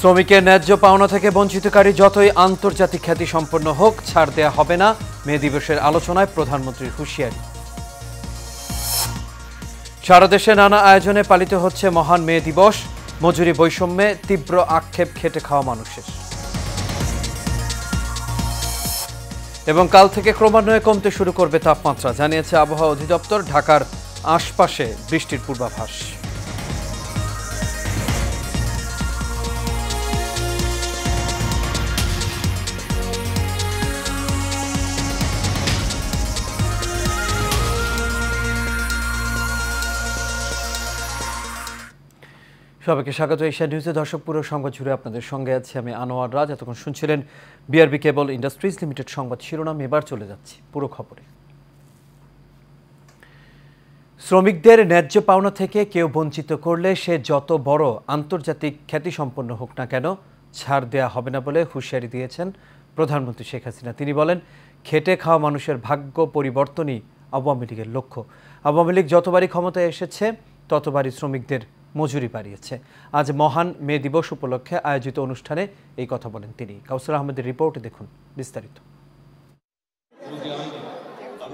শ্রমিকের ন্যায্য পাওনা থেকে বঞ্চিতকারী যতই আন্তর্জাতিক খ্যাতি সম্পন্ন হোক ছাড় দেয়া হবে না, মে দিবসের আলোচনায় প্রধানমন্ত্রীর হুঁশিয়ারি। সারা দেশে নানা আয়োজনে পালিত হচ্ছে মহান মে দিবস, মজুরি বৈষম্যে তীব্র আক্ষেপ খেটে খাওয়া মানুষের। এবং কাল থেকে ক্রমান্বয়ে কমতে শুরু করবে তাপমাত্রা, জানিয়েছে আবহাওয়া অধিদপ্তর। ঢাকার আশপাশে বৃষ্টির পূর্বাভাস। সবাইকে স্বাগত এশিয়া নিউজে। দর্শক, পুরো সংবাদ জুড়ে আপনাদের সঙ্গে আছি আমি আনোয়ার রাজ। এতক্ষণ শুনছিলেন বিআরবি কেবল ইন্ডাস্ট্রিজ লিমিটেড সংবাদ শিরোনাম। এবার চলে যাচ্ছি পুরো খবরে। শ্রমিকদের ন্যায্য পাওনা থেকে কেউ বঞ্চিত করলে সে যত বড় আন্তর্জাতিক খ্যাতিসম্পন্ন হোক না কেন ছাড় দেয়া হবে না বলে হুঁশিয়ারি দিয়েছেন প্রধানমন্ত্রী শেখ হাসিনা। তিনি বলেন, খেটে খাওয়া মানুষের ভাগ্য পরিবর্তনই আওয়ামী লীগের লক্ষ্য। আওয়ামী লীগ যতবারই ক্ষমতায় এসেছে ততবারই শ্রমিকদের মজুরি বাড়িয়েছে। আজ মহান মে দিবস উপলক্ষে আয়োজিত অনুষ্ঠানে এই কথা বলেন তিনি। কাউসার আহমেদের রিপোর্টে দেখুন বিস্তারিত।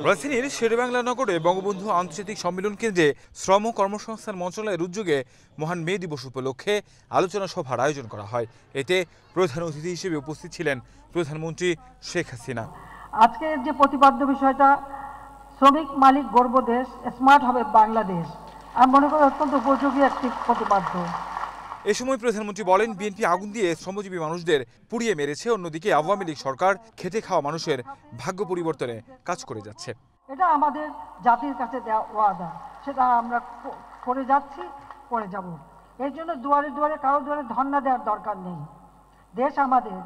রাজধানীর শেরেবাংলা নগরে বঙ্গবন্ধু আন্তর্জাতিক সম্মেলন কেন্দ্রে শ্রম কর্মসংস্থান মন্ত্রণালয়ের উদ্যোগে মহান মে দিবস উপলক্ষে আলোচনা সভার আয়োজন করা হয়। এতে প্রধান অতিথি হিসেবে উপস্থিত ছিলেন প্রধানমন্ত্রী শেখ হাসিনা। আজকের যে প্রতিপাদ্য বিষয়টা, শ্রমিক মালিক গর্ব দেশ, স্মার্ট হবে বাংলাদেশ, আমি মনে করি অত্যন্ত উপযোগী একটি প্রতিপাদ্য। এ সময় প্রধানমন্ত্রী বলেন, বিএনপি আগুন দিয়ে শ্রমজীবী মানুষদের পুড়িয়ে মেরেছে, অন্যদিকে আওয়ামী লীগ সরকার খেটে খাওয়া মানুষের ভাগ্য পরিবর্তনে কাজ করে যাচ্ছে। এটা আমাদের জাতির কাছে দেওয়া ওয়াদা, সেটা আমরা করে যাচ্ছি, করে যাব। এর জন্য দুয়ারে দুয়ারে কারো দুয়ারে ধর্ণা দেওয়ার দরকার নেই। দেশ আমাদের,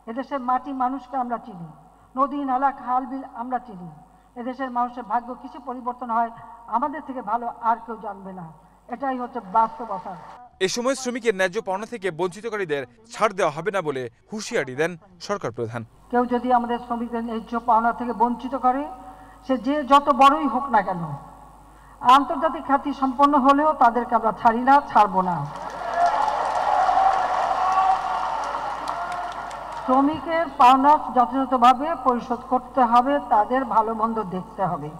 এদেশের মাটি মানুষকে আমরা চিনি, নদী নালা খাল বিল আমরা চিনি। এদেশের মানুষের ভাগ্য কিছু পরিবর্তন হয় আমাদের থেকে ভালো আর কেউ জানবে না, এটাই হচ্ছে বাস্তবতা। এ সময় শ্রমিকের ন্যায্য পাওনা থেকে বঞ্চিতকারীদের ছাড় দেওয়া হবে না বলে হুঁশিয়ারি দেন সরকার প্রধান। কেউ যদি আমাদের শ্রমিকদের ন্যায্য পাওনা থেকে বঞ্চিত করে, সে যে যত বড়ই হোক না কেন, আন্তর্জাতিক খ্যাতি সম্পন্ন হলেও তাদেরকে আমরা ছাড়ি না, ছাড়বো না। শ্রমিকের পাওনা যথাযথভাবে পরিশোধ করতে হবে, তাদের ভালো মন্দ দেখতে হবে।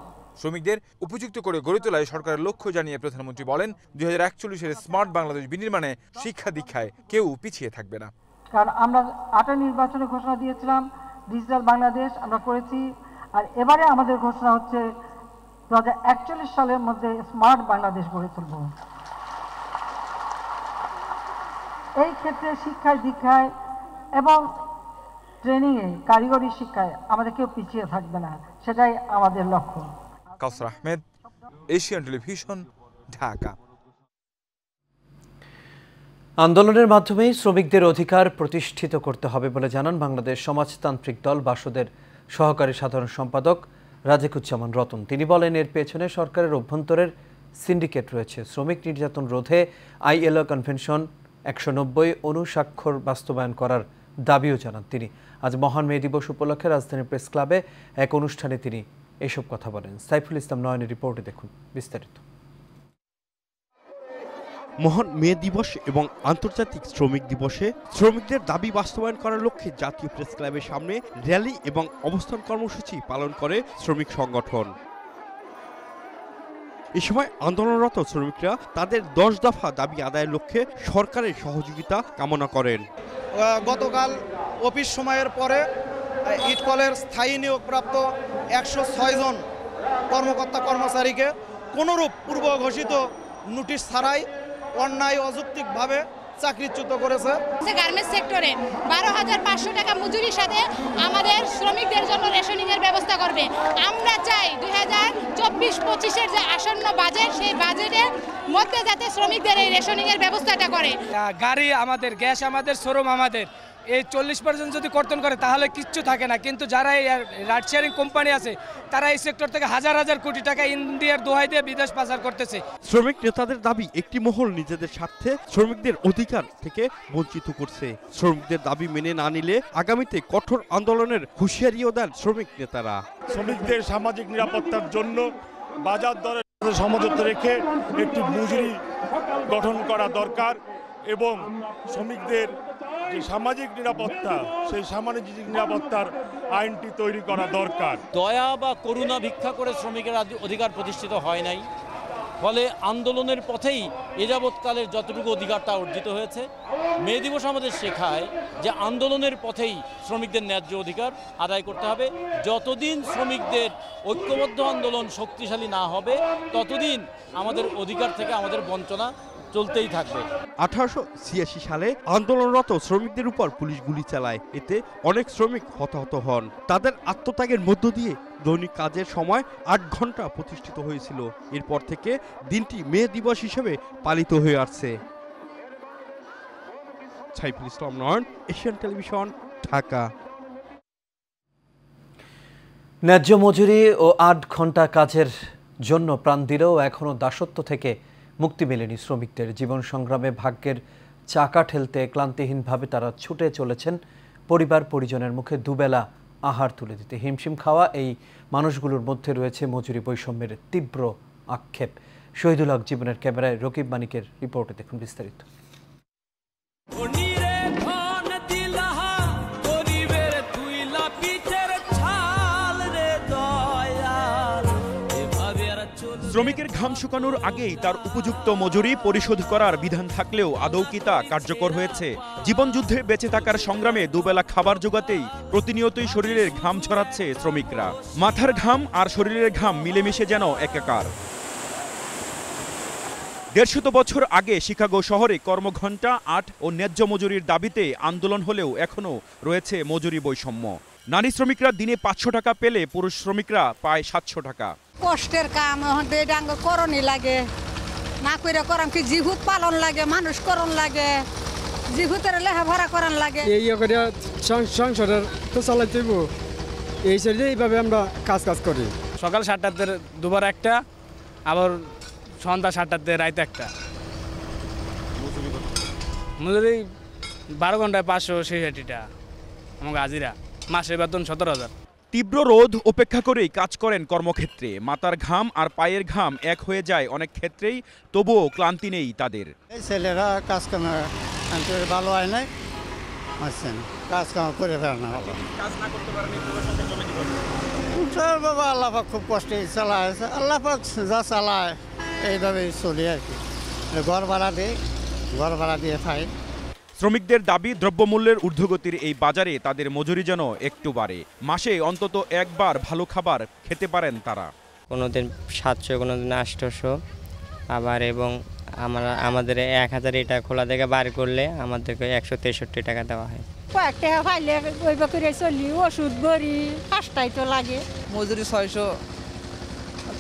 শ্রমিকদের উপযুক্ত করে গড়ে তোলায় সরকারের লক্ষ্য জানিয়ে প্রধানমন্ত্রী বলেন, 2041-এর স্মার্ট বাংলাদেশ বিনির্মাণে শিক্ষা দীক্ষায় কেউ পিছিয়ে থাকবে না। কারণ আমরা 8 নির্বাচনে ঘোষণা দিয়েছিলাম ডিজিটাল বাংলাদেশ আমরা করেছি, আর এবারে আমাদের ঘোষণা হচ্ছে 2041 সালের মধ্যে স্মার্ট বাংলাদেশ গড়ে তুলব। এই ক্ষেত্রে শিক্ষায় দীক্ষায় এবং ট্রেনিংয়ে, কারিগরি শিক্ষায় আমাদের কেউ পিছিয়ে থাকবে না, সেটাই আমাদের লক্ষ্য। কাউসার আহমেদ, এশিয়ান টেলিভিশন, ঢাকা। আন্দোলনের মাধ্যমেই শ্রমিকদের অধিকার প্রতিষ্ঠিত করতে হবে বলে জানান বাংলাদেশ সমাজতান্ত্রিক দল বাসদের সহকারী সাধারণ সম্পাদক রাজিকুজ্জামান রতন। তিনি বলেন, এর পেছনে সরকারের অভ্যন্তরের সিন্ডিকেট রয়েছে। শ্রমিক নির্যাতন রোধে ILO কনভেনশন 190 অনুস্বাক্ষর বাস্তবায়ন করার দাবিও জানান তিনি। আজ মহান মে দিবস উপলক্ষে রাজধানী প্রেস ক্লাবে এক অনুষ্ঠানে তিনি এসব কথা বলেন। সাইফুল ইসলাম নয়নের রিপোর্টে দেখুন বিস্তারিত। মহান মে দিবস এবং আন্তর্জাতিক শ্রমিক দিবসে শ্রমিকদের দাবি বাস্তবায়ন করার লক্ষ্যে জাতীয় প্রেস ক্লাবের সামনে র্যালি এবং অবস্থান কর্মসূচি পালন করে শ্রমিক সংগঠন। এ সময় আন্দোলনরত শ্রমিকরা তাদের 10 দফা দাবি আদায়ের লক্ষ্যে সরকারের সহযোগিতা কামনা করেন। গতকাল অফিস সময়ের পরে ইটকলের স্থায়ী নিয়োগপ্রাপ্ত 106 জন কর্মকর্তা কর্মচারীকে কোনোরূপ পূর্ব ঘোষিত নোটিশ ছাড়াই অন্যায় অযৌক্তিকভাবে চাকরিচ্যুত করেছে। গার্মেন্টস সেক্টরে 12,500 টাকা মজুরির সাথে আমাদের শ্রমিকদের জন্য রেশনিংয়ের ব্যবস্থা করবে। আমরা চাই 2024-25-এর যে আসন্ন বাজেট, সেই বাজেটের মধ্যে যাতে শ্রমিকদের এই রেশনিংয়ের ব্যবস্থাটা করে। গাড়ি আমাদের, গ্যাস আমাদের, শোরুম আমাদের, এই 40% যদি কর্তন করে তাহলে কিচ্ছু থাকে না। কিন্তু যারা এই রাইড শেয়ারিং কোম্পানি আছে তারা এই সেক্টর থেকে হাজার হাজার কোটি টাকা ইন্ডিয়ার দোহাই দিয়ে বিদেশ পাচার করতেছে। শ্রমিক নেতাদের দাবি একটি মহল নিজেদের স্বার্থে শ্রমিকদের অধিকার থেকে বঞ্চিত করছে। শ্রমিকদের দাবি মেনে না নিলে আগামীতে কঠোর আন্দোলনের হুঁশিয়ারিও দেন শ্রমিক নেতারা। শ্রমিকদের সামাজিক নিরাপত্তার জন্য বাজার দরের সমঝোতা রেখে একটি মজুরি গঠন করা দরকার। এবং শ্রমিকদের যে সামাজিক নিরাপত্তা, সেই সামাজিক নিরাপত্তার আইনটি তৈরি করা দরকার। দয়া বা করুণা ভিক্ষা করে শ্রমিকের অধিকার প্রতিষ্ঠিত হয় নাই, ফলে আন্দোলনের পথেই এ যাবৎকালের যতটুকু অধিকারটা অর্জিত হয়েছে। মে দিবস আমাদের শেখায় যে আন্দোলনের পথেই শ্রমিকদের ন্যায্য অধিকার আদায় করতে হবে। যতদিন শ্রমিকদের ঐক্যবদ্ধ আন্দোলন শক্তিশালী না হবে, ততদিন আমাদের অধিকার থেকে আমাদের বঞ্চনা চলতেই থাকবে। 1886 সালে আন্দোলনরত শ্রমিকদের উপর পুলিশ গুলি চালায়, এতে অনেক শ্রমিক হতাহত হন। তাদের আত্মত্যাগের মধ্য দিয়ে দৈনিক কাজের সময় 8 ঘন্টা প্রতিষ্ঠিত হয়েছিল। এরপর থেকে দিনটি মে দিবস হিসেবে পালিত হয়ে আসছে। সাইফুল ইসলাম নয়ন, এশিয়ান টেলিভিশন, ঢাকা। ন্যায্য মজুরি ও 8 ঘন্টা কাজের জন্য প্রাণ দিলেও এখনও দাসত্ব থেকে মুক্তি মেলেনি শ্রমিকদের। জীবন সংগ্রামে ভাগ্যের চাকা ঠেলতে ক্লান্তিহীনভাবে তারা ছুটে চলেছেন পরিবার পরিজনের মুখে দুবেলা আহার তুলে দিতে। হিমশিম খাওয়া এই মানুষগুলোর মধ্যে রয়েছে মজুরি বৈষম্যের তীব্র আক্ষেপ। শহীদুল হক জীবনের ক্যামেরায় রকিব মানিকের রিপোর্টে দেখুন বিস্তারিত। শ্রমিকের ঘাম শুকানোর আগেই তার উপযুক্ত মজুরি পরিশোধ করার বিধান থাকলেও আদৌ কি তা কার্যকর হয়েছে? জীবনযুদ্ধে বেঁচে থাকার সংগ্রামে দুবেলা খাবার জোগাতেই প্রতিনিয়তই শরীরের ঘাম ছড়াচ্ছে শ্রমিকরা। মাথার ঘাম আর শরীরের ঘাম মিলেমিশে যেন একাকার। 150 বছর আগে শিকাগো শহরে কর্মঘণ্টা 8 ও ন্যায্য মজুরির দাবিতে আন্দোলন হলেও এখনও রয়েছে মজুরি বৈষম্য। নারী শ্রমিকরা দিনে 500 টাকা পেলে পুরুষ শ্রমিকরা পায় 700 টাকা। কষ্টের কাম করণই লাগে, না করে করাম কি জীবুত পালন লাগে, মানুষ করণ লাগে, জীবুতের লেখাপড়া করান লাগে। এই করে সংসারের তো চালাইতে এই সাইডে এইভাবে আমরা কাজ করি। সকাল 7টাতে দুবার একটা, আবার সন্ধ্যা 7টাতে রাইতে একটা। মজুরি 12 ঘন্টায় 566 টাকা। আমাকে হাজিরা মাসে বেতন 17,000। তীব্র রোদ উপেক্ষা করেই কাজ করেন কর্মক্ষেত্রে। মাথার ঘাম আর পায়ের ঘাম এক হয়ে যায় অনেক ক্ষেত্রেই, তবুও ক্লান্তি নেই তাদের। এই ছেলেরা কাজ কাম ভালো হয় নাই, কাজ কাম করে ফেলে না। বাবা আল্লাহ পাক খুব কষ্টে চালায়, আল্লাহ পাক যা চালায় এইভাবেই চলি আর কি। ঘর ভাড়া দিয়ে খাই। শ্রমিকদের দাবি দ্রব্যমূল্যের ঊর্ধ্বগতির এই বাজারে তাদের মজুরি যেন একটু বাড়ে। মাসে অন্তত একবার ভালো খাবার খেতে পারেন তারা। কোনোদিন 700, কোনোদিন 800, আবার এবং আমাদের 1000 এটা খোলা থেকে বার করলে আমাদেরকে 163 টাকা দেওয়া হয়। কয়েক টাকা পাইলে ওই করে চলি, ওষুধ ভরি, কাজটাই তো লাগে। মজুরি 600,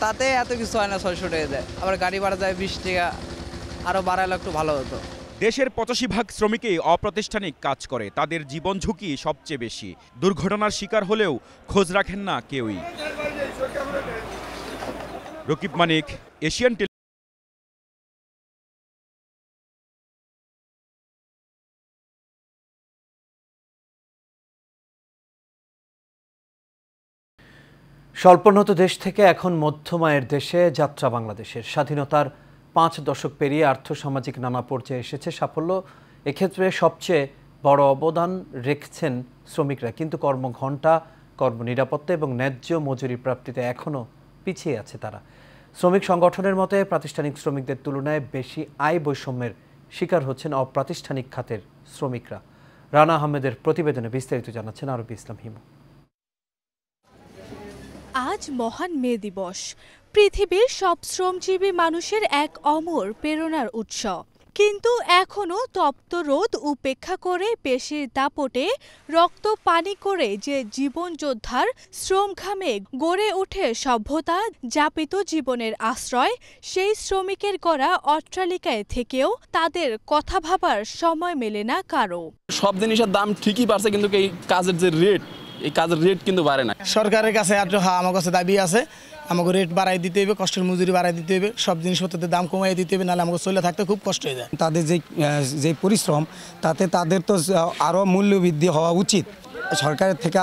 তাতে এত কিছু হয় না, 600 টাকা দেয়। আবার গাড়ি ভাড়া যায় 20 টাকা, আরও বাড়াইলে একটু ভালো হতো। দেশের 85% শ্রমিকই অপ্রাতিষ্ঠানিক কাজ করে। তাদের জীবন ঝুঁকি সবচেয়ে বেশি। দুর্ঘটনার শিকার হলেও খোঁজ রাখেন না কেউই। রকিব মানিক, এশিয়ান টেলিভিশন। স্বল্পোন্নত দেশ থেকে এখন মধ্যম আয়ের দেশে যাত্রা বাংলাদেশের। স্বাধীনতার 5 দশক পেরিয়ে আর্থসামাজিক নানা পর্যায়ে এসেছে সাফল্য। এক্ষেত্রে সবচেয়ে বড় অবদান রেখেছেন শ্রমিকরা, কিন্তু কর্মঘণ্টা, কর্মনিরাপত্তা এবং ন্যায্য মজুরি প্রাপ্তিতে এখনও পিছিয়ে আছে তারা। শ্রমিক সংগঠনের মতে প্রাতিষ্ঠানিক শ্রমিকদের তুলনায় বেশি আয় বৈষম্যের শিকার হচ্ছেন অপ্রাতিষ্ঠানিক খাতের শ্রমিকরা। রানা আহমেদের প্রতিবেদনে বিস্তারিত জানাচ্ছেন আরবি ইসলাম হিমু। আজ মহান মে দিবস, পৃথিবীর সব শ্রমজীবী মানুষের এক অমর প্রেরণার উৎস। কিন্তু এখনো তপ্ত রোদ উপেক্ষা করে পেশির দাপটে রক্ত পানি করে যে জীবনযোদ্ধার শ্রম ঘামে গড়ে ওঠে সভ্যতা, যাপিত জীবনের আশ্রয়, সেই শ্রমিকের গড়া অট্টালিকায় থেকেও তাদের কথা ভাবার সময় মেলে না কারো। সব জিনিসের দাম ঠিকই বাড়ছে, কিন্তু এই কাজের যে রেট, এই কাজের রেট কিন্তু বাড়ে না। সরকারের কাছে আমার কাছে দাবি আছে, আমাকে রেট বাড়াই দিতে হবে, কষ্টের মজুরি বাড়াই দিতে হবে, সব জিনিসপত্রের দাম কমাই দিতে হবে, নাহলে আমাকে চলে থাকতে খুব কষ্ট হয়ে যায়। তাদের যে পরিশ্রম, তাতে তাদের তো আরও মূল্য বৃদ্ধি হওয়া উচিত। সরকারের থেকে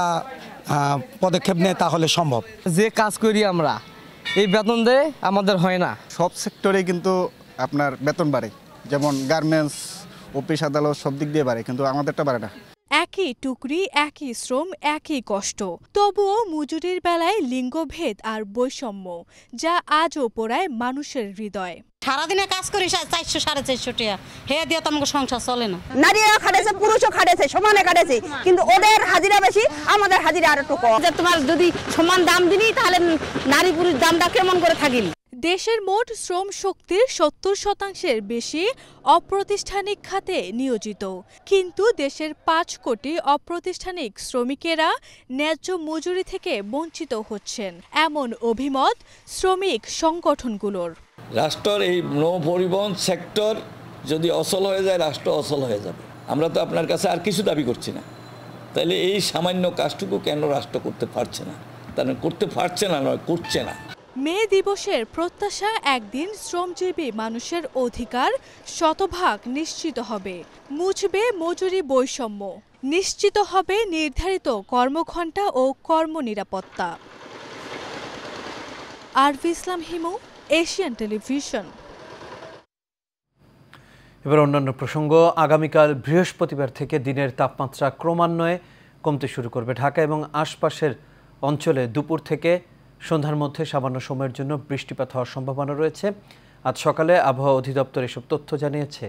পদক্ষেপ নেয় তাহলে সম্ভব। যে কাজ করি আমরা, এই বেতন দেয় আমাদের হয় না। সব সেক্টরে কিন্তু আপনার বেতন বাড়ে, যেমন গার্মেন্টস, অফিস আদালত সব দিক দিয়ে বাড়ে, কিন্তু আমাদেরটা বাড়ে না। একই টুকরি, একই শ্রম, একই কষ্ট, তবুও মজুরির বেলায় লিঙ্গভেদ আর বৈষম্য, যা আজও পোড়ায় মানুষের হৃদয়। সারাদিনে কাজ করি 400 450 টাকা, হে দিয়ে তো আমাকে সংসার চলে না। নারীরা খাটেছে, পুরুষও খাটেছে, সমানে খাটেছে, কিন্তু ওদের হাজিরা বেশি, আমাদের হাজিরা আর একটু কম। তোমার যদি সমান দাম দিনি তাহলে নারী পুরুষ দামটা কেমন করে থাকিল। দেশের মোট শ্রম শক্তির 70% বেশি অপ্রাতিষ্ঠানিক খাতে নিয়োজিত, কিন্তু দেশের 5 কোটি অপ্রাতিষ্ঠানিক শ্রমিকেরা ন্যায্য মজুরি থেকে বঞ্চিত হচ্ছেন, এমন অভিমত শ্রমিক সংগঠনগুলোর। রাষ্ট্রের এই নৌ পরিবহন সেক্টর যদি অচল হয়ে যায়, রাষ্ট্র অচল হয়ে যাবে। আমরা তো আপনার কাছে আর কিছু দাবি করছি না, তাহলে এই সামান্য কাজটুকু কেন রাষ্ট্র করতে পারছে না? তারা করতে পারছে না নয়, করছে না। মে দিবসের প্রত্যাশা, একদিন শ্রমজীবী মানুষের অধিকার শতভাগ নিশ্চিত হবে, মুছবে মজুরি বৈষম্য, নিশ্চিত হবে নির্ধারিত কর্মঘণ্টা ও কর্মনিরাপত্তা। আরভি ইসলাম হিমু, এশিয়ান টেলিভিশন। এবার অন্যান্য প্রসঙ্গ। আগামীকাল বৃহস্পতিবার থেকে দিনের তাপমাত্রা ক্রমান্বয়ে কমতে শুরু করবে। ঢাকা এবং আশপাশের অঞ্চলে দুপুর থেকে সন্ধ্যার মধ্যে সামান্য সময়ের জন্য বৃষ্টিপাত হওয়ার সম্ভাবনা রয়েছে। আজ সকালে আবহাওয়া অধিদপ্তর এসব তথ্য জানিয়েছে।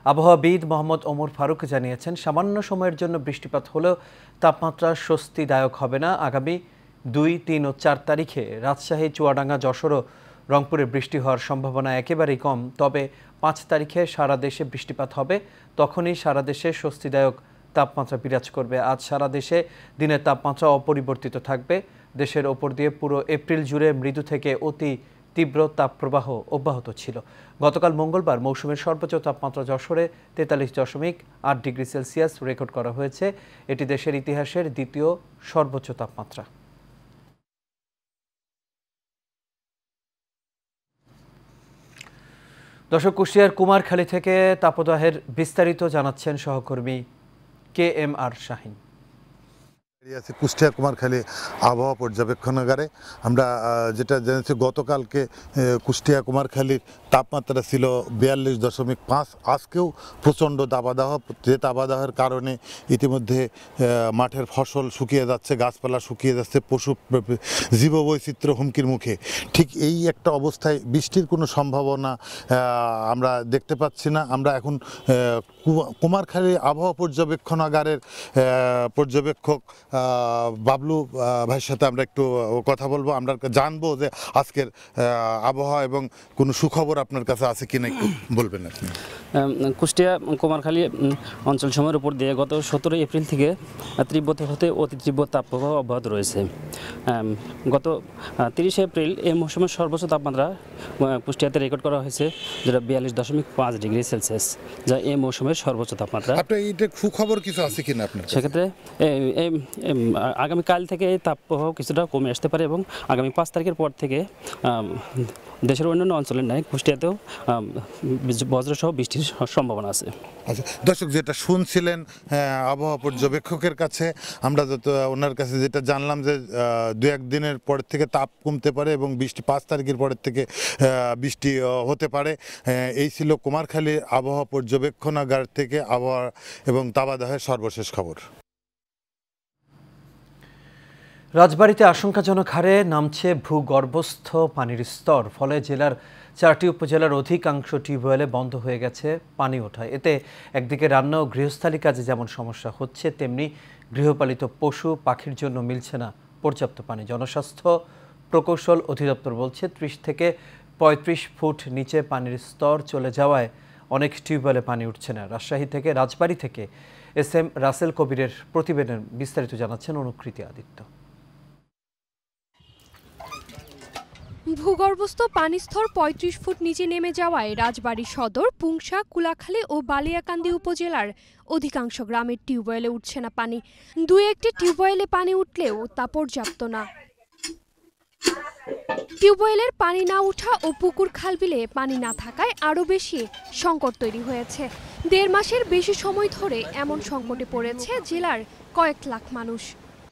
আবহাওয়াবিদ মোহাম্মদ ওমর ফারুক জানিয়েছেন, সামান্য সময়ের জন্য বৃষ্টিপাত হলেও তাপমাত্রা স্বস্তিদায়ক হবে না। আগামী 2, 3 ও 4 তারিখে রাজশাহী, চুয়াডাঙ্গা, যশোর ও রংপুরে বৃষ্টি হওয়ার সম্ভাবনা একেবারেই কম। তবে 5 তারিখে সারা দেশে বৃষ্টিপাত হবে, তখনই সারা দেশে স্বস্তিদায়ক তাপমাত্রা বিরাজ করবে। আজ সারা দেশে দিনের তাপমাত্রা অপরিবর্তিত থাকবে। দেশের ওপর দিয়ে পুরো এপ্রিল জুড়ে মৃদু থেকে অতি তীব্র তাপপ্রবাহ অব্যাহত ছিল। গতকাল মঙ্গলবার মৌসুমের সর্বোচ্চ তাপমাত্রা যশোরে 43.8 ডিগ্রি সেলসিয়াস রেকর্ড করা হয়েছে। এটি দেশের ইতিহাসের দ্বিতীয় সর্বোচ্চ তাপমাত্রা। দর্শক, কুষ্টিয়ার কুমারখালী থেকে তাপদাহের বিস্তারিত জানাচ্ছেন সহকর্মী KMR শাহিন। কুষ্টিয়া কুমারখালী আবহাওয়া পর্যবেক্ষণাগারে আমরা যেটা জেনেছি, গতকালকে কুষ্টিয়া কুমারখালীর তাপমাত্রা ছিল 42.5। আজকেও প্রচণ্ড দাবদাহ, যে দাবদাহের কারণে ইতিমধ্যে মাঠের ফসল শুকিয়ে যাচ্ছে, গাছপালা শুকিয়ে যাচ্ছে, পশু জীববৈচিত্র্য হুমকির মুখে। ঠিক এই একটা অবস্থায় বৃষ্টির কোনো সম্ভাবনা আমরা দেখতে পাচ্ছি না। আমরা এখন কুমারখালী আবহাওয়া পর্যবেক্ষণাগারের পর্যবেক্ষক বাবলু ভাইয়ের সাথে আমরা একটু কথা বলবো। আমরা জানবো যে আজকের আবহাওয়া এবং কোনো সুখবর আপনার কাছে আছে কিনা একটু বলবেন আপনি। কুষ্টিয়া কুমারখালী অঞ্চল সময়ের উপর দিয়ে গত 17 এপ্রিল থেকে তীব্র হতে অতি তীব্র তাপপ্রবাহ অব্যাহত রয়েছে। গত 30 এপ্রিল এই মৌসুমের সর্বোচ্চ তাপমাত্রা কুষ্টিয়াতে রেকর্ড করা হয়েছে, যেটা 42.5 ডিগ্রি সেলসিয়াস, যা এই মৌসুমের সর্বোচ্চ তাপমাত্রা। আপনার এইটা সুখবর কিছু আছে কিনা আপনার? সেক্ষেত্রে আগামীকাল থেকে এই তাপপ্রবাহ কিছুটা কমে আসতে পারে এবং আগামী 5 তারিখের পর থেকে দেশের অন্যান্য অঞ্চলের ন্যায় কুষ্টিয়াতেও বজ্রসহ বৃষ্টির সম্ভাবনা আছে। আচ্ছা দর্শক, যেটা শুনছিলেন আবহাওয়া পর্যবেক্ষকের কাছে, আমরা ওনার কাছে যেটা জানলাম যে 2-1 দিনের পর থেকে তাপ কমতে পারে এবং 5 তারিখের পরের থেকে বৃষ্টি হতে পারে। এই ছিল কুমারখালী আবহাওয়া পর্যবেক্ষণাগার থেকে আবহাওয়া এবং তাপদাহের সর্বশেষ খবর। রাজবাড়ীতে আশঙ্কাজনক হারে নামছে ভূগর্ভস্থ পানির স্তর। ফলে জেলার 4টি উপজেলার অধিকাংশ টিউবওয়েলে বন্ধ হয়ে গেছে পানি ওঠায়। এতে একদিকে রান্না ও গৃহস্থালী কাজে যেমন সমস্যা হচ্ছে, তেমনি গৃহপালিত পশু পাখির জন্য মিলছে না পর্যাপ্ত পানি। জনস্বাস্থ্য প্রকৌশল অধিদপ্তর বলছে, 30 থেকে 35 ফুট নিচে পানির স্তর চলে যাওয়ায় অনেক টিউবওয়েলে পানি উঠছে না। রাজশাহী থেকে রাজবাড়ী থেকে SM রাসেল কবিরের প্রতিবেদন বিস্তারিত জানাচ্ছেন অনুকৃতি আদিত্য। ভূগর্ভস্থ পানিস্তর 35 ফুট নিচে নেমে যাওয়ায় রাজবাড়ী সদর, পুংশা, কুলাখালী ও বালিয়াকান্দি উপজেলার অধিকাংশ গ্রামের টিউবওয়েলে উঠছে না পানি। 2-1টি টিউবওয়েলে পানি উঠলেও তা পর্যাপ্ত না। টিউবওয়েলের পানি না ওঠা ও পুকুর খালবিলে পানি না থাকায় আরও বেশি সংকট তৈরি হয়েছে। 1.5 মাসের বেশি সময় ধরে এমন সংকটে পড়েছে জেলার কয়েক লাখ মানুষ।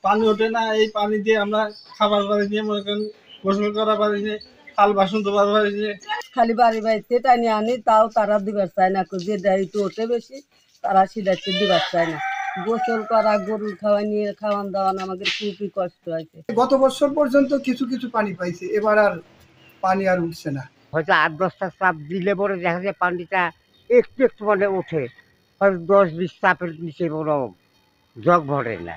পানি ওঠে না, এই পানি দিয়ে আমরা খাবার পানি দিয়ে মনে করেন গোসল করা পানি দিয়ে, থাল বাসন ধোবার পানি দিয়ে, খালি বাড়ি বাড়িতে টানি আনি, তাও তারা দিবার চায় না, যে দেয় তো ওঠে বেশি, তারা সিদাচ্ছে দিবার চায় না। গোসল করা, গরুর খাওয়ান দাওয়ান আমাদের খুবই কষ্ট হয়েছে। গত বছর পর্যন্ত কিছু কিছু পানি পাইছে, এবার আর পানি আর উঠছে না। হয়তো 8-10টা চাপ দিলে পরে দেখা যায় পানিটা একটু একটু মানে ওঠে, হয়তো 10-20 চাপের নিচে বড় জগ ভরে না।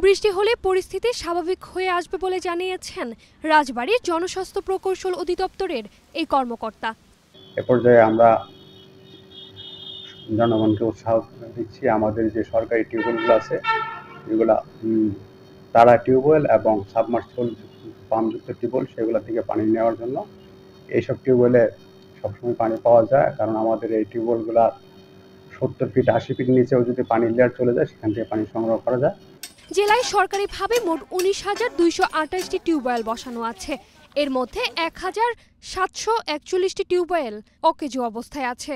বৃষ্টি হলে পরিস্থিতি স্বাভাবিক হয়ে আসবে বলে জানিয়েছেন রাজবাড়ীর জনস্বাস্থ্য প্রকৌশল অধিদপ্তরের এই কর্মকর্তা। এ পর্যায়ে আমরা জনগণকে উৎসাহ দিচ্ছি, আমাদের যে সরকারি টিউবওয়েলগুলো আছে এগুলা তারা টিউবওয়েল এবং সাবমার্সিবল পাম্পযুক্ত টিউবওয়েল সেগুলো থেকে পানি নেওয়ার জন্য। এইসব টিউবওয়েলে সবসময় পানি পাওয়া যায়, কারণ আমাদের এই টিউবওয়েলগুলা 70 ফিট 80 ফিট নিচেও যদি পানির লেয়ার চলে যায় সেখান থেকে পানি সংগ্রহ করা যায়। জেলায় সরকারিভাবে মোট 19,228টি টিউবওয়েল বসানো আছে। এর মধ্যে 1,741টি টিউবওয়েল অকেজো অবস্থায় আছে।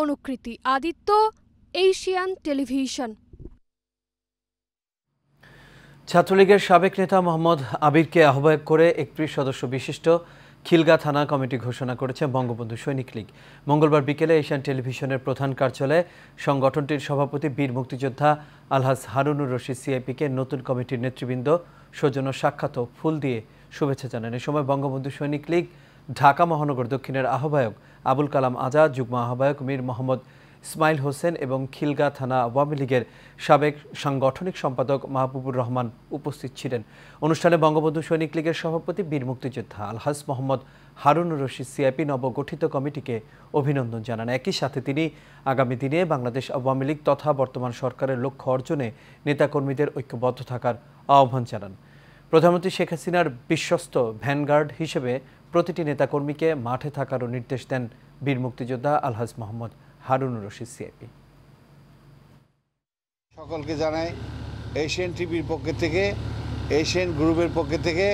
অনুকৃতি আদিত্য, এশিয়ান টেলিভিশন। ছাত্রলীগের সাবেক নেতা মোহাম্মদ আবিরকে আহ্বায়ক করে 31 সদস্য বিশিষ্ট খিলগা থানা কমিটি ঘোষণা করেছে বঙ্গবন্ধু সৈনিক লীগ। মঙ্গলবার বিকেলে এশিয়ান টেলিভিশনের প্রধান কার্যালয়ে সংগঠনটির সভাপতি বীর মুক্তিযোদ্ধা আলহাজ হারুনুর রশিদ সিআইপিকে নতুন কমিটির নেতৃবৃন্দ সৌজন্য সাক্ষাৎ ও ফুল দিয়ে শুভেচ্ছা জানান। এ সময় বঙ্গবন্ধু সৈনিক লীগ ঢাকা মহানগর দক্ষিণের আহ্বায়ক আবুল কালাম আজাদ, যুগ্ম আহ্বায়ক মীর মোহাম্মদ ইসমাইল হোসেন এবং খিলগা থানা আওয়ামী লীগের সাবেক সাংগঠনিক সম্পাদক মাহবুবুর রহমান উপস্থিত ছিলেন। অনুষ্ঠানে বঙ্গবন্ধু সৈনিক লীগের সভাপতি বীর মুক্তিযোদ্ধা আলহাজ মোহাম্মদ হারুনুর রশিদ সিআইপি নবগঠিত কমিটিকে অভিনন্দন জানান। একই সাথে তিনি আগামী দিনে বাংলাদেশ আওয়ামী লীগ তথা বর্তমান সরকারের লক্ষ্য অর্জনে নেতাকর্মীদের ঐক্যবদ্ধ থাকার আহ্বান জানান। প্রধানমন্ত্রী শেখ হাসিনার বিশ্বস্ত ভ্যানগার্ড হিসেবে প্রতিটি নেতাকর্মীকে মাঠে থাকারও নির্দেশ দেন বীর মুক্তিযোদ্ধা আলহাজ মোহাম্মদ হারুনুর রশিদ সিআইপি। সকলকে জানাই এশিয়ান টিভির পক্ষ থেকে, এশিয়ান গ্রুপের পক্ষ থেকে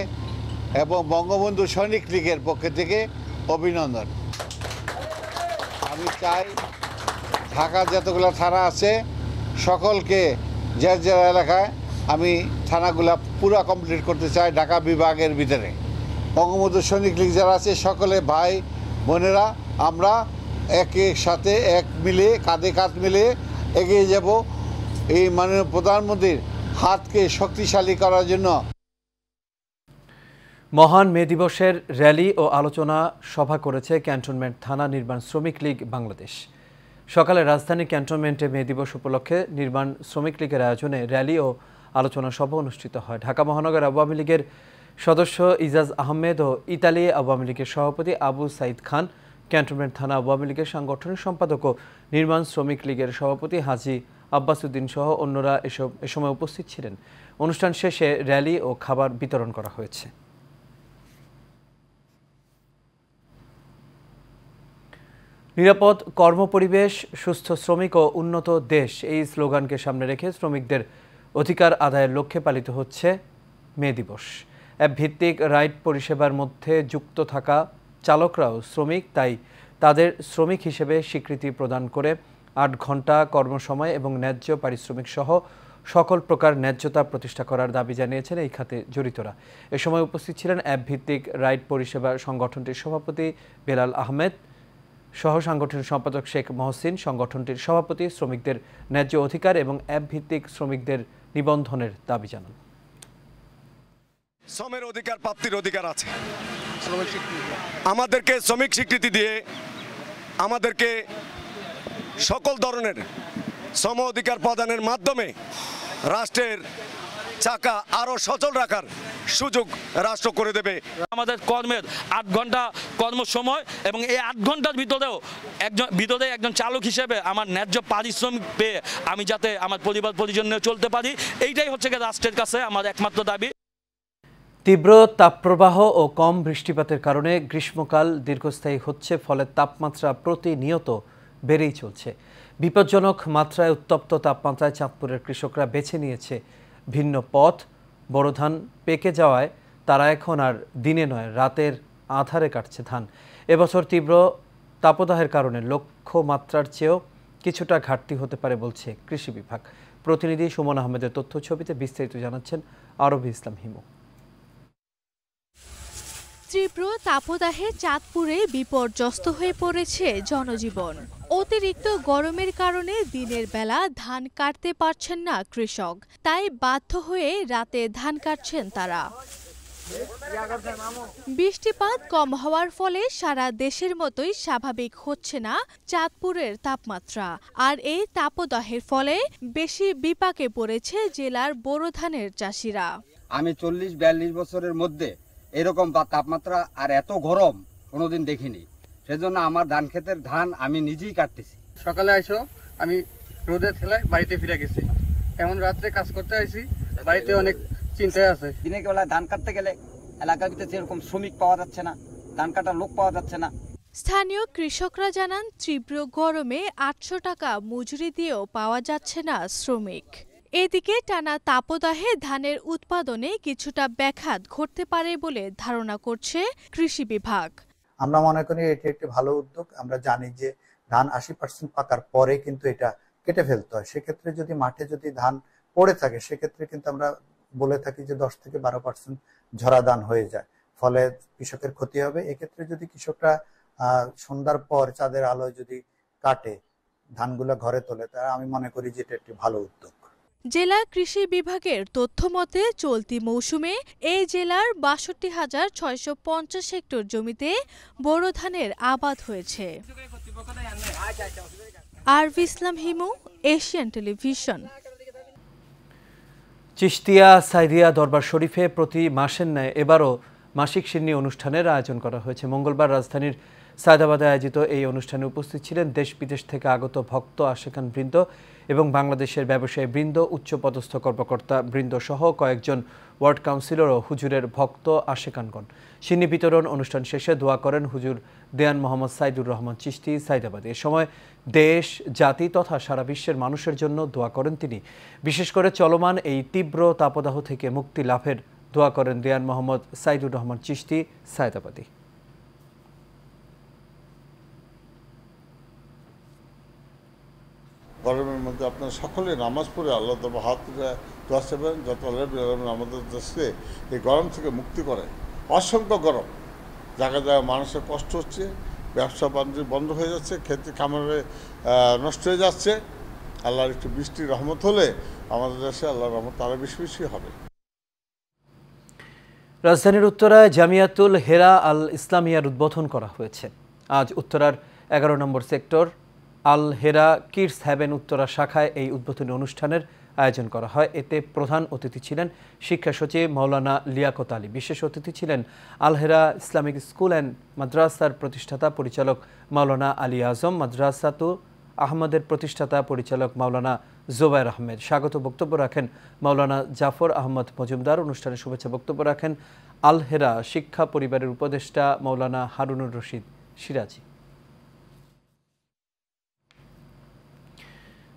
এবং বঙ্গবন্ধু সৈনিক লীগের পক্ষ থেকে অভিনন্দন। আমি চাই ঢাকার যতগুলো থানা আছে সকলকে যার যার এলাকায় আমি থানাগুলা পুরো কমপ্লিট করতে চাই ঢাকা বিভাগের ভিতরে। বঙ্গবন্ধু সৈনিক লীগ যারা আছে সকলে ভাই বোনেরা আমরা একের সাথে এক মিলে কাঁধে কাঁধ মিলে এগিয়ে যাব এই মাননীয় প্রধানমন্ত্রীর হাতকে শক্তিশালী করার জন্য। মহান মে দিবসের র্যালি ও আলোচনা সভা করেছে ক্যান্টনমেন্ট থানা নির্মাণ শ্রমিক লীগ বাংলাদেশ। সকালে রাজধানীর ক্যান্টনমেন্টে মে দিবস উপলক্ষে নির্মাণ শ্রমিক লীগের আয়োজনে র্যালি ও আলোচনা সভা অনুষ্ঠিত হয়। ঢাকা মহানগর আওয়ামী লীগের সদস্য ইজাজ আহমেদ ও ইতালি আওয়ামী লীগের সভাপতি আবু সাইদ খান, ক্যান্টনমেন্ট থানা আওয়ামী লীগের সাংগঠনিক সম্পাদক ও নির্মাণ শ্রমিক লীগের সভাপতি হাজী আব্বাস উদ্দিন সহ অন্যরা এ সময় উপস্থিত ছিলেন। অনুষ্ঠান শেষে র্যালি ও খাবার বিতরণ করা হয়েছে। নিরাপদ কর্মপরিবেশ, সুস্থ শ্রমিক ও উন্নত দেশ, এই স্লোগানকে সামনে রেখে শ্রমিকদের অধিকার আদায়ের লক্ষ্যে পালিত হচ্ছে মে দিবস। অ্যাপ ভিত্তিক রাইড পরিষেবার মধ্যে যুক্ত থাকা চালকরাও শ্রমিক, তাই তাদের শ্রমিক হিসেবে স্বীকৃতি প্রদান করে 8 ঘন্টা কর্মসময় এবং ন্যায্য পারিশ্রমিক সহ সকল প্রকার ন্যায্যতা প্রতিষ্ঠা করার দাবি জানিয়েছেন এই খাতে জড়িতরা। এ সময় উপস্থিত ছিলেন অ্যাপ ভিত্তিক রাইড পরিষেবা সংগঠনটির সভাপতি বেলাল আহমেদ, সহ সাংগঠনিক সম্পাদক শেখ মহসিন, সংগঠনটির সভাপতি শ্রমিকদের ন্যায্য অধিকার এবং অ্যাপ ভিত্তিক শ্রমিকদের নিবন্ধনের দাবি জানান। শ্রমের অধিকার প্রাপ্তির অধিকার আছে, আমাদেরকে শ্রমিক স্বীকৃতি দিয়ে আমাদেরকে সকল ধরনের শ্রম অধিকার প্রদানের মাধ্যমে রাষ্ট্রের চাকা আরো সচল রাখার সুযোগ রাষ্ট্র করে দেবে। আমাদের কর্মের 8 ঘন্টা কর্মসময় এবং এই 8 ঘন্টার ভিতরেও একজন চালক হিসেবে আমার ন্যায্য পারিশ্রমিক পেয়ে আমি যাতে আমার পরিবার পরিজন নিয়ে চলতে পারি, এইটাই হচ্ছে রাষ্ট্রের কাছে আমার একমাত্র দাবি। তীব্র তাপপ্রবাহ ও কম বৃষ্টিপাতের কারণে গ্রীষ্মকাল দীর্ঘস্থায়ী হচ্ছে, ফলে তাপমাত্রা প্রতিনিয়ত বেড়েই চলছে। বিপজ্জনক মাত্রায় উত্তপ্ত তাপমাত্রায় চাঁদপুরের কৃষকরা বেছে নিয়েছে ভিন্ন পথ। বোরো ধান পেকে যাওয়ায় তারা এখন আর দিনে নয় রাতের আঁধারে কাটছে ধান। এবছর তীব্র তাপদাহের কারণে লক্ষ্যমাত্রার চেয়েও কিছুটা ঘাটতি হতে পারে বলছে কৃষি বিভাগ। প্রতিনিধি সুমন আহমেদের তথ্য ছবিতে বিস্তারিত জানাচ্ছেন আরবি ইসলাম হিমু। তীব্র তাপদাহে চাঁদপুরে বিপর্যস্ত হয়ে পড়েছে জনজীবন। অতিরিক্ত গরমের কারণে দিনের বেলা ধান কাটতে পারছেন না কৃষক, তাই বাধ্য হয়ে রাতে ধান কাটছেন তারা। বৃষ্টিপাত কম হওয়ার ফলে সারা দেশের মতোই স্বাভাবিক হচ্ছে না চাঁদপুরের তাপমাত্রা, আর এই তাপদাহের ফলে বেশি বিপাকে পড়েছে জেলার বোরো ধানের চাষিরা। আমি 40-42 বছরের মধ্যে এরকম তাপমাত্রা আর এত গরম কোনোদিন দেখিনি। সেজন্য আমার ধান ক্ষেতের ধান আমি নিজেই কাটতেছি। সকালে আইসো আমি রোদে ঠেলায় বাড়িতে ফিরে গেছি, এখন রাত্রে কাজ করতে আইছি, বাড়িতে অনেক চিন্তায় আছে। দিনের বেলায় ধান কাটতে গেলে এলাকার ভিতরে সেরকম শ্রমিক পাওয়া যাচ্ছে না, ধান কাটার লোক পাওয়া যাচ্ছে না। স্থানীয় কৃষকরা জানান তীব্র গরমে 800 টাকা মজুরি দিয়েও পাওয়া যাচ্ছে না শ্রমিক। এদিকে টানা তাপদাহে ধানের উৎপাদনে কিছুটা ব্যাঘাত ঘটতে পারে বলে ধারণা করছে কৃষি বিভাগ। আমরা মনে করি এটি একটি ভালো উদ্যোগ। আমরা জানি যে ধান 80% পাকার পরে কিন্তু এটা কেটে ফেলতে হয়। সেক্ষেত্রে যদি মাঠে যদি ধান পড়ে থাকে সেক্ষেত্রে কিন্তু আমরা বলে থাকি যে 10 থেকে 12% ঝরা ধান হয়ে যায়, ফলে কৃষকের ক্ষতি হবে। এক্ষেত্রে যদি কৃষকরা সন্ধ্যার পর চাঁদের আলোয় যদি কাটে ধানগুলো ঘরে তোলে, তারা আমি মনে করি যে এটা একটি ভালো উদ্যোগ। জেলা কৃষি বিভাগের তথ্য মতে চলতি মৌসুমে এই জেলার 62,650 হেক্টর জমিতে বোরো ধানের আবাদ হয়েছে। আরভি ইসলাম হিমু, এশিয়ান টেলিভিশন। চিশতিয়া সাইদিয়া দরবার শরীফে প্রতি মাসের ন্যায় এবারও মাসিক সিন্নি অনুষ্ঠানের আয়োজন করা হয়েছে। মঙ্গলবার রাজধানীর সায়দাবাদে আয়োজিত এই অনুষ্ঠানে উপস্থিত ছিলেন দেশ বিদেশ থেকে আগত ভক্ত আশেকান বৃন্দ এবং বাংলাদেশের ব্যবসায়ী বৃন্দ, উচ্চপদস্থ কর্মকর্তা বৃন্দ সহ কয়েকজন ওয়ার্ড কাউন্সিলর ও হুজুরের ভক্ত আশেকানগণ। সিন্নি বিতরণ অনুষ্ঠান শেষে দোয়া করেন হুজুর দেয়ান মোহাম্মদ সাইদুর রহমান চিশতি সাইদাবাদে। এ সময় দেশ, জাতি তথা সারা বিশ্বের মানুষের জন্য দোয়া করেন তিনি। বিশেষ করে চলমান এই তীব্র তাপদাহ থেকে মুক্তি লাভের দোয়া করেন দেয়ান মোহাম্মদ সাইদুর রহমান চিশতি সাইদাবাদী। গরমের মধ্যে আপনারা সকলে নামাজ পড়ে আল্লাহ তাআলা হাত দোয়া চাইবেন যত আল্লাহ আমাদের দেশকে এই গরম থেকে মুক্তি করে। অসংখ্য গরম, জায়গায় জায়গায় মানুষের কষ্ট হচ্ছে, ব্যবসা বাণিজ্য বন্ধ হয়ে যাচ্ছে, ক্ষেত্রে খামারে নষ্ট হয়ে যাচ্ছে। আল্লাহর একটু বৃষ্টির রহমত হলে আমাদের দেশে আল্লাহর রহমত আরও বেশি বেশি হবে। রাজধানীর উত্তরায় জামিয়াতুল হেরা আল ইসলামিয়ার উদ্বোধন করা হয়েছে। আজ উত্তরার 11 নম্বর সেক্টর আল হেরা কিডস হ্যাভেন উত্তরা শাখায় এই উদ্বোধনী অনুষ্ঠানের আয়োজন করা হয়। এতে প্রধান অতিথি ছিলেন শিক্ষা সচিব মাওলানা লিয়াকত আলী। বিশেষ অতিথি ছিলেন আল হেরা ইসলামিক স্কুল অ্যান্ড মাদ্রাসার প্রতিষ্ঠাতা পরিচালক মাওলানা আলী আজম, মাদ্রাসাতু আহমদের প্রতিষ্ঠাতা পরিচালক মাওলানা জোবায়ের আহমেদ। স্বাগত বক্তব্য রাখেন মাওলানা জাফর আহমদ মজুমদার। অনুষ্ঠানে শুভেচ্ছা বক্তব্য রাখেন আল হেরা শিক্ষা পরিবারের উপদেষ্টা মাওলানা হারুনুর রশিদ সিরাজি।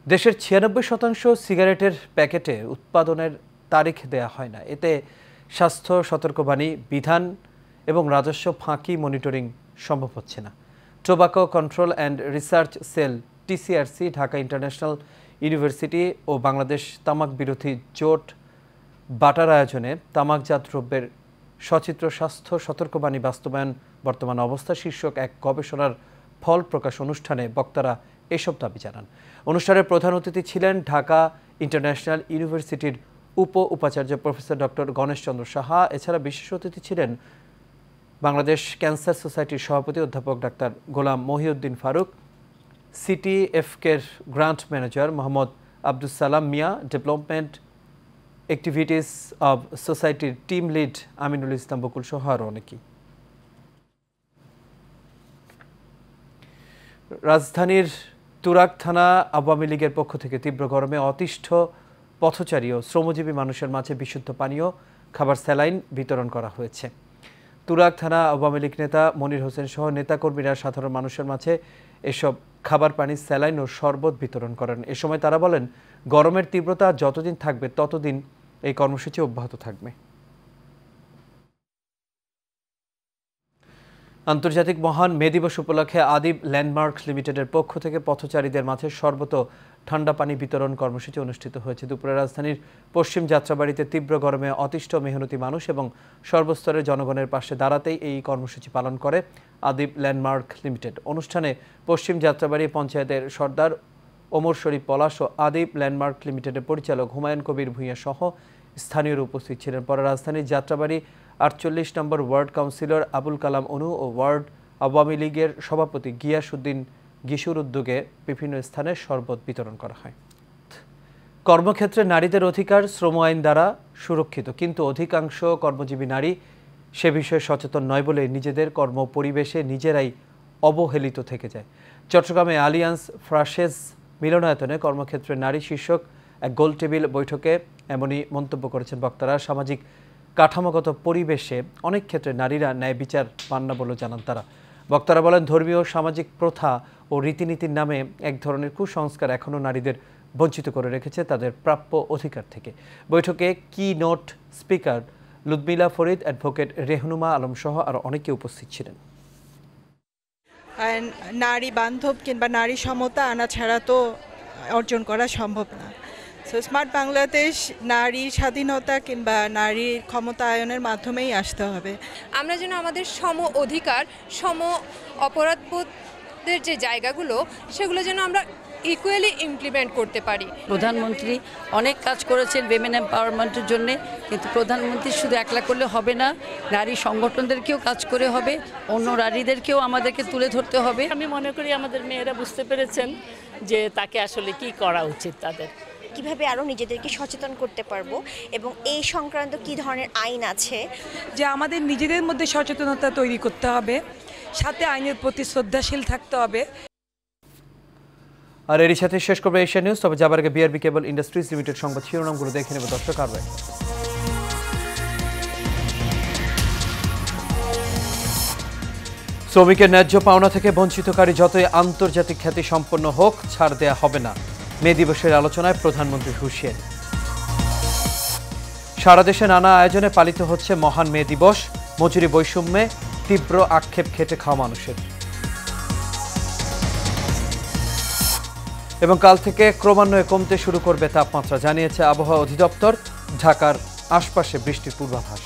দেশের 96% সিগারেটের প্যাকেটে উৎপাদনের তারিখ দেয়া হয় না। এতে স্বাস্থ্য সতর্কবাণী বিধান এবং রাজস্ব ফাঁকি মনিটরিং সম্ভব হচ্ছে না। Tobacco control and research cell TCRC, Dhaka international university ও বাংলাদেশ তামাক বিরোধী জোট বাটার আয়োজনে তামাকজাত দ্রব্যের সচিত্র স্বাস্থ্য সতর্কবাণী বাস্তবায়ন বর্তমান অবস্থা শীর্ষক এক গবেষণার ফল প্রকাশ অনুষ্ঠানে বক্তারা এসব দাবি জানান। অনুষ্ঠানের প্রধান অতিথি ছিলেন ঢাকা ইন্টারন্যাশনাল ইউনিভার্সিটির উপাচার্য প্রফেসর ডক্টর গণেশ চন্দ্র সাহা। এছাড়া বিশেষ অতিথি ছিলেন বাংলাদেশ ক্যান্সার সোসাইটির সভাপতি অধ্যাপক doctor Golam Mohiuddin Faruk, সিটিএফকের grant manager Mohammad Abdus Salam Mia, development activities of সোসাইটির টিম লিড আমিনুল ইসলাম বকুল সহ আরও অনেকেই। রাজধানীর তুরাগ থানা আওয়ামী লীগের পক্ষ থেকে তীব্র গরমে অতিষ্ঠ পথচারী ও শ্রমজীবী মানুষের মাঝে বিশুদ্ধ পানীয়, খাবার, স্যালাইন বিতরণ করা হয়েছে। তুরাগ থানা আওয়ামী লীগ নেতা মনির হোসেন সহ নেতাকর্মীরা সাধারণ মানুষের মাঝে এসব খাবার, পানি, স্যালাইন ও শরবত বিতরণ করেন। এ সময় তারা বলেন, গরমের তীব্রতা যতদিন থাকবে ততদিন এই কর্মসূচি অব্যাহত থাকবে। আন্তর্জাতিক মহান মে দিবস উপলক্ষে আদিব ল্যান্ডমার্ক লিমিটেডের পক্ষ থেকে পথচারীদের মাঝে শরবত ঠান্ডা পানি বিতরণ কর্মসূচি অনুষ্ঠিত হয়েছে। দুপুরে রাজধানীর পশ্চিম যাত্রাবাড়িতে তীব্র গরমে অতিষ্ঠ মেহনতি মানুষ এবং সর্বস্তরের জনগণের পাশে দাঁড়াতেই এই কর্মসূচি পালন করে আদিব ল্যান্ডমার্ক লিমিটেড। অনুষ্ঠানে পশ্চিম যাত্রাবাড়ি পঞ্চায়েতের সর্দার ওমর শরীফ পলাশ ও আদিব ল্যান্ডমার্ক লিমিটেডের পরিচালক হুমায়ুন কবির ভূঁইয়া সহ স্থানীয়রা উপস্থিত ছিলেন। পরে রাজধানীর যাত্রাবাড়ি ৪৮ নম্বর ওয়ার্ড কাউন্সিলর আবুল কালাম অনু ও ওয়ার্ড আওয়ামী লীগের সভাপতি গিয়াসউদ্দিন গিশুর উদ্যোগে বিভিন্ন স্থানে শরবত বিতরণ করা হয়। কর্মক্ষেত্রে নারীদের অধিকার শ্রম আইন দ্বারা সুরক্ষিত, কিন্তু অধিকাংশ কর্মজীবী নারী সে বিষয়ে সচেতন নয় বলে নিজেদের কর্ম পরিবেশে নিজেরাই অবহেলিত থেকে যায়। চট্টগ্রামে আলিয়ান্স ফ্রাসেস মিলনায়তনে কর্মক্ষেত্রে নারী শীর্ষক এক গোল টেবিল বৈঠকে এমনই মন্তব্য করেছেন বক্তারা। সামাজিক কাঠামোগত পরিবেশে অনেক ক্ষেত্রে নারীরা ন্যায় বিচার পান না বলে জানান তারা। বক্তারা বলেন, ধর্মীয় সামাজিক প্রথা ও রীতিনীতির নামে এক ধরনের কুসংস্কার এখনও নারীদের বঞ্চিত করে রেখেছে তাদের প্রাপ্য অধিকার থেকে। বৈঠকে কি note speaker Ludmila Farid, advocate Rehnuma Alam সহ আরও অনেকে উপস্থিত ছিলেন। নারী বান্ধব কিংবা নারী সমতা আনা ছাড়া তো অর্জন করা সম্ভব না। সো স্মার্ট বাংলাদেশ নারী স্বাধীনতা কিংবা নারীর ক্ষমতায়নের মাধ্যমেই আসতে হবে। আমরা যেন আমাদের সম অধিকার, সম অপরাধবোধের যে জায়গাগুলো, সেগুলো যেন আমরা ইকুয়ালি ইমপ্লিমেন্ট করতে পারি। প্রধানমন্ত্রী অনেক কাজ করেছেন উইমেন এম্পাওয়ারমেন্টের জন্য, কিন্তু প্রধানমন্ত্রী শুধু একলা করলে হবে না, নারী সংগঠনদেরকেও কাজ করে হবে, অন্য নারীদেরকেও আমাদেরকে তুলে ধরতে হবে। আমি মনে করি আমাদের মেয়েরা বুঝতে পেরেছেন যে তাকে আসলে কি করা উচিত, তাদের কিভাবে আরও নিজেদেরকে সচেতন করতে পারবো এবং এই সংক্রান্ত কি ধরনের আইন আছে, যে আমাদের নিজেদের মধ্যে সচেতনতা তৈরি করতে হবে, সাথে আইনের প্রতি শ্রদ্ধাশীল থাকতে হবে। আর এরই সাথে শেষ করবে এশিয়া নিউজ। তবে যাবার আগে বিআরবি কেবল ইন্ডাস্ট্রিজ লিমিটেড সংবাদ শিরোনামগুলো দেখে নেব দর্শক। আর শ্রমিকের ন্যায্য পাওনা থেকে বঞ্চিতকারী যতই আন্তর্জাতিক খ্যাতি সম্পন্ন হোক, ছাড় দেয়া হবে না। মে দিবসের আলোচনায় প্রধানমন্ত্রীর হুঁশিয়ারি। সারা দেশে নানা আয়োজনে পালিত হচ্ছে মহান মে দিবস। মজুরি বৈষম্যে তীব্র আক্ষেপ খেটে খাওয়া মানুষের। এবং কাল থেকে ক্রমান্বয়ে কমতে শুরু করবে তাপমাত্রা, জানিয়েছে আবহাওয়া অধিদপ্তর। ঢাকার আশপাশে বৃষ্টির পূর্বাভাস।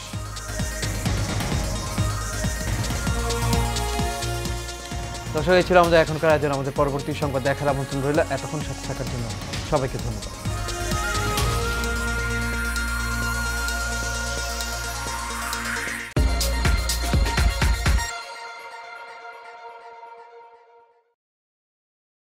দর্শক, এই ছিল আমাদের এখনকার আয়োজন। আমাদের পরবর্তী সংবাদ দেখার আমন্ত্রণ রইল। এতক্ষণ সাথে থাকার জন্য সবাইকে ধন্যবাদ।